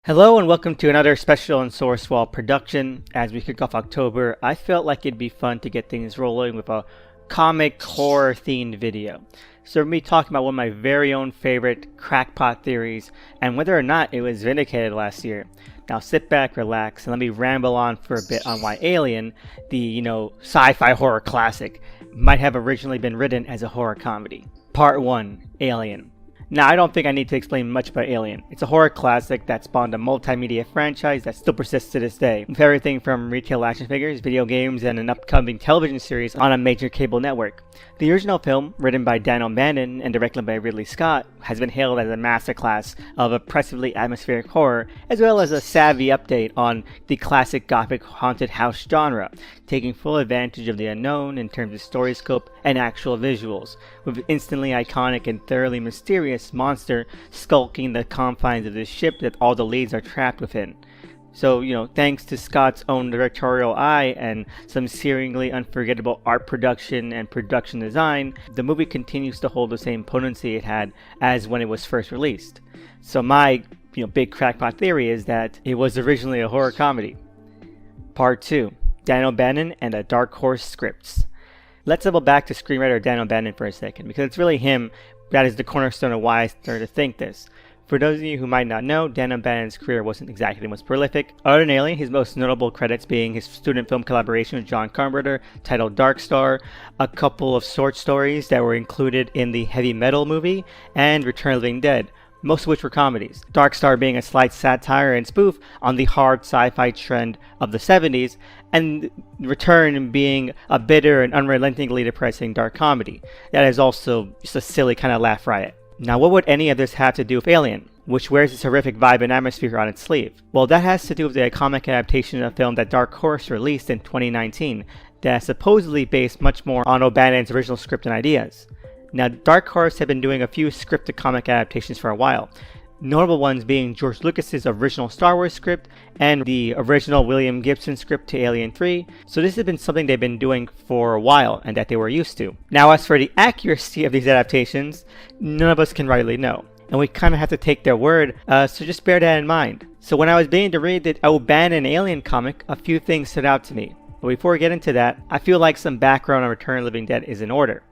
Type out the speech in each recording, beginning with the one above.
Hello and welcome to another special Unsourced Wall production. As we kick off October, I felt like it'd be fun to get things rolling with a comic horror themed video. So we're going to be talking about one of my very own favorite crackpot theories and whether or not it was vindicated last year. Now sit back, relax, and let me ramble on for a bit on why Alien, the sci-fi horror classic, might have originally been written as a horror comedy. Part 1, Alien. Now, I don't think I need to explain much about Alien. It's a horror classic that spawned a multimedia franchise that still persists to this day, with everything from retail action figures, video games, and an upcoming television series on a major cable network. The original film, written by Dan O'Bannon and directed by Ridley Scott, has been hailed as a masterclass of oppressively atmospheric horror, as well as a savvy update on the classic gothic haunted house genre, taking full advantage of the unknown in terms of story scope and actual visuals, with an instantly iconic and thoroughly mysterious monster skulking the confines of this ship that all the leads are trapped within. So, thanks to Scott's own directorial eye and some searingly unforgettable art production and production design, the movie continues to hold the same potency it had as when it was first released. So my, big crackpot theory is that it was originally a horror comedy. Part 2. Dan O'Bannon and the Dark Horse Scripts. Let's double back to screenwriter Dan O'Bannon for a second, because it's really him that is the cornerstone of why I started to think this. For those of you who might not know, Dan O'Bannon's career wasn't exactly the most prolific. Other than Alien, his most notable credits being his student film collaboration with John Carpenter titled Dark Star, a couple of short stories that were included in the Heavy Metal movie, and Return of the Living Dead, most of which were comedies. Dark Star being a slight satire and spoof on the hard sci-fi trend of the 70s, and Return being a bitter and unrelentingly depressing dark comedy that is also just a silly kind of laugh riot. Now, what would any of this have to do with Alien, which wears this horrific vibe and atmosphere on its sleeve? Well, that has to do with the iconic adaptation of a film that Dark Horse released in 2019 that is supposedly based much more on O'Bannon's original script and ideas. Now, Dark Horse had been doing a few script comic adaptations for a while, notable ones being George Lucas's original Star Wars script and the original William Gibson script to Alien 3, so this has been something they've been doing for a while and that they were used to. Now, as for the accuracy of these adaptations, none of us can rightly know, and we kind of have to take their word, so just bear that in mind. So when I was beginning to read the O'Bannon Alien comic, a few things stood out to me. But before we get into that, I feel like some background on Return of the Living Dead is in order.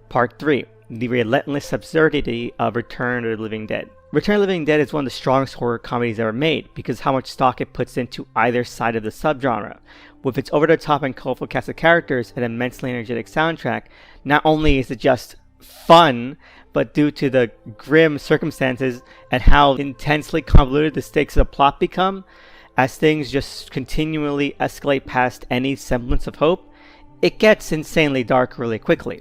Part 3. The relentless absurdity of Return of the Living Dead. Return of the Living Dead is one of the strongest horror comedies ever made because how much stock it puts into either side of the subgenre. With its over-the-top and colorful cast of characters and immensely energetic soundtrack, not only is it just fun, but due to the grim circumstances and how intensely convoluted the stakes of the plot become, as things just continually escalate past any semblance of hope, it gets insanely dark really quickly.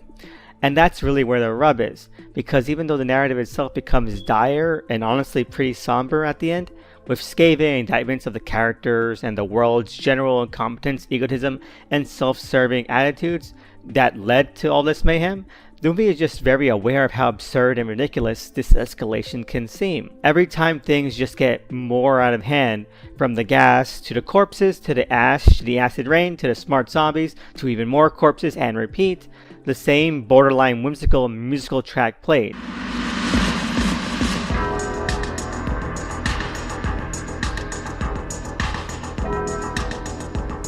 And that's really where the rub is, because even though the narrative itself becomes dire and honestly pretty somber at the end, with scathing indictments of the characters and the world's general incompetence, egotism, and self-serving attitudes that led to all this mayhem, the movie is just very aware of how absurd and ridiculous this escalation can seem. Every time things just get more out of hand, from the gas to the corpses to the ash to the acid rain to the smart zombies to even more corpses and repeat, the same borderline whimsical musical track played.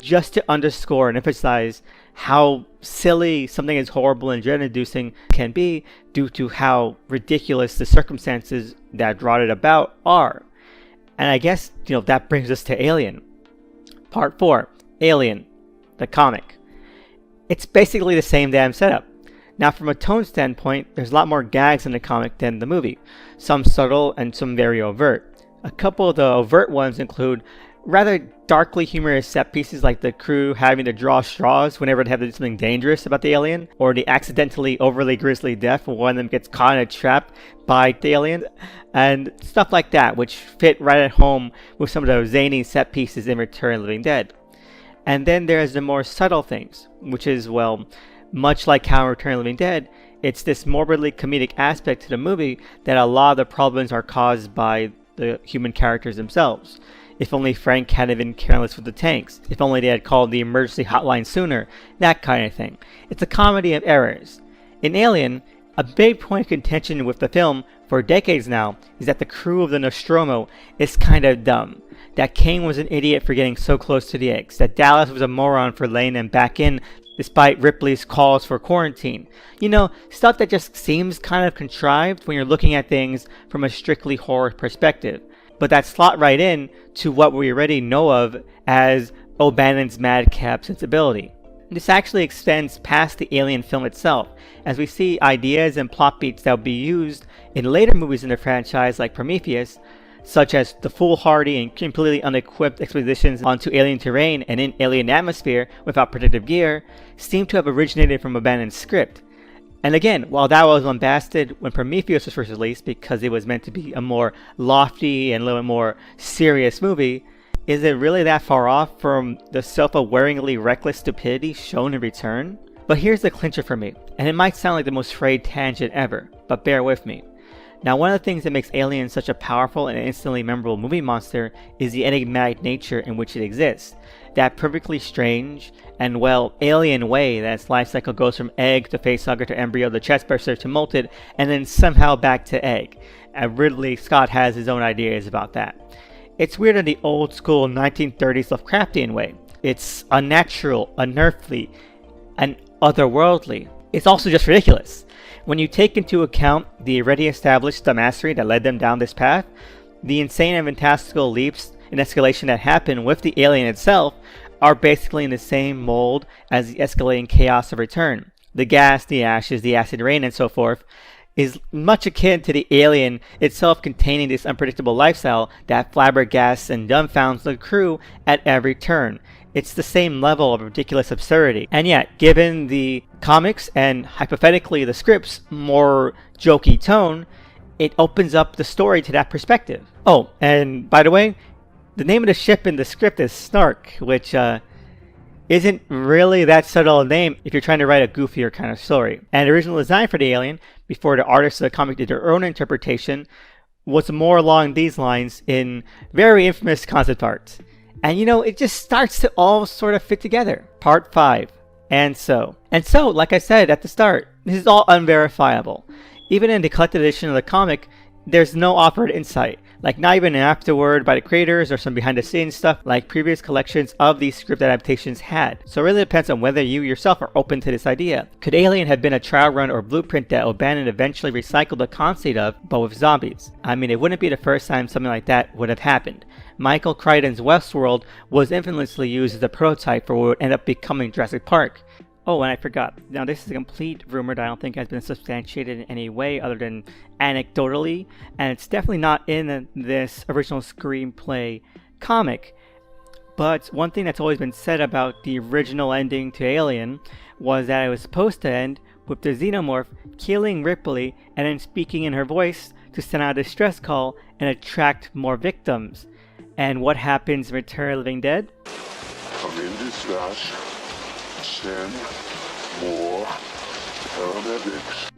Just to underscore and emphasize how silly something as horrible and dread-inducing can be due to how ridiculous the circumstances that brought it about are. And I guess, that brings us to Alien. Part 4, Alien, the comic. It's basically the same damn setup. Now, from a tone standpoint, there's a lot more gags in the comic than the movie, some subtle and some very overt. A couple of the overt ones include rather darkly humorous set pieces like the crew having to draw straws whenever they have to do something dangerous about the alien, or the accidentally overly grisly death when one of them gets caught in a trap by the alien, and stuff like that, which fit right at home with some of those zany set pieces in Return of the Living Dead. And then there's the more subtle things, which is, well, much like how in Return of the Living Dead, it's this morbidly comedic aspect to the movie that a lot of the problems are caused by the human characters themselves. If only Frank hadn't been careless with the tanks. If only they had called the emergency hotline sooner. That kind of thing. It's a comedy of errors. In Alien, A big point of contention with the film for decades now is that the crew of the Nostromo is kind of dumb. That Kane was an idiot for getting so close to the eggs. That Dallas was a moron for laying them back in despite Ripley's calls for quarantine. You know, stuff that just seems kind of contrived when you're looking at things from a strictly horror perspective. But that slot right in to what we already know of as O'Bannon's madcap sensibility. This actually extends past the Alien film itself, as we see ideas and plot beats that will be used in later movies in the franchise like Prometheus, such as the foolhardy and completely unequipped expeditions onto alien terrain and in alien atmosphere without protective gear, seem to have originated from O'Bannon's script. And again, while that was lambasted when Prometheus was first released because it was meant to be a more lofty and a little more serious movie, is it really that far off from the self-awaringly reckless stupidity shown in Return? But here's the clincher for me, and it might sound like the most frayed tangent ever, but bear with me. Now, one of the things that makes Alien such a powerful and instantly memorable movie monster is the enigmatic nature in which it exists. That perfectly strange and, well, alien way that its life cycle goes from egg to facehugger to embryo to chestburster to molted and then somehow back to egg. And Ridley Scott has his own ideas about that. It's weird in the old school 1930s Lovecraftian way. It's unnatural, unearthly, and otherworldly. It's also just ridiculous. When you take into account the already established dumbassery that led them down this path, the insane and fantastical leaps in escalation that happen with the alien itself are basically in the same mold as the escalating chaos of Return. The gas, the ashes, the acid rain, and so forth is much akin to the alien itself containing this unpredictable lifestyle that flabbergasts and dumbfounds the crew at every turn. It's the same level of ridiculous absurdity. And yet, given the comics and hypothetically the script's more jokey tone, it opens up the story to that perspective. Oh, and by the way, the name of the ship in the script is Snark, which isn't really that subtle a name if you're trying to write a goofier kind of story. And the original design for the alien, before the artists of the comic did their own interpretation, was more along these lines in very infamous concept art. And you know, it just starts to all sort of fit together. Part 5. And so, like I said at the start, this is all unverifiable. Even in the collected edition of the comic, there's no offered insight. Like not even an afterword by the creators or some behind the scenes stuff like previous collections of these script adaptations had. So it really depends on whether you yourself are open to this idea. Could Alien have been a trial run or blueprint that O'Bannon eventually recycled the concept of, but with zombies? I mean, it wouldn't be the first time something like that would have happened. Michael Crichton's Westworld was infamously used as a prototype for what would end up becoming Jurassic Park. Oh, and I forgot. Now, this is a complete rumor that I don't think has been substantiated in any way other than anecdotally, and it's definitely not in this original screenplay comic. But one thing that's always been said about the original ending to Alien was that it was supposed to end with the xenomorph killing Ripley and then speaking in her voice to send out a distress call and attract more victims. And what happens in Return of the Living Dead? I'm in distress. Send more paramedics.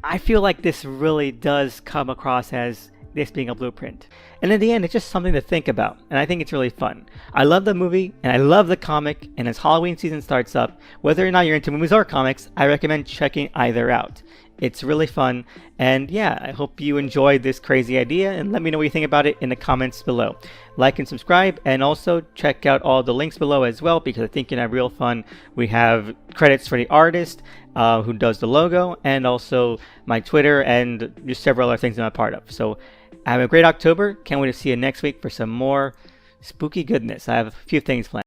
I feel like this really does come across as this being a blueprint. And in the end, it's just something to think about, and I think it's really fun. I love the movie, and I love the comic, and as Halloween season starts up, whether or not you're into movies or comics, I recommend checking either out. It's really fun, and yeah, I hope you enjoyed this crazy idea, and let me know what you think about it in the comments below. Like and subscribe, and also check out all the links below as well, because I think you have real fun. We have credits for the artist who does the logo, and also my Twitter, and just several other things I'm a part of. So have a great October. Can't wait to see you next week for some more spooky goodness. I have a few things planned.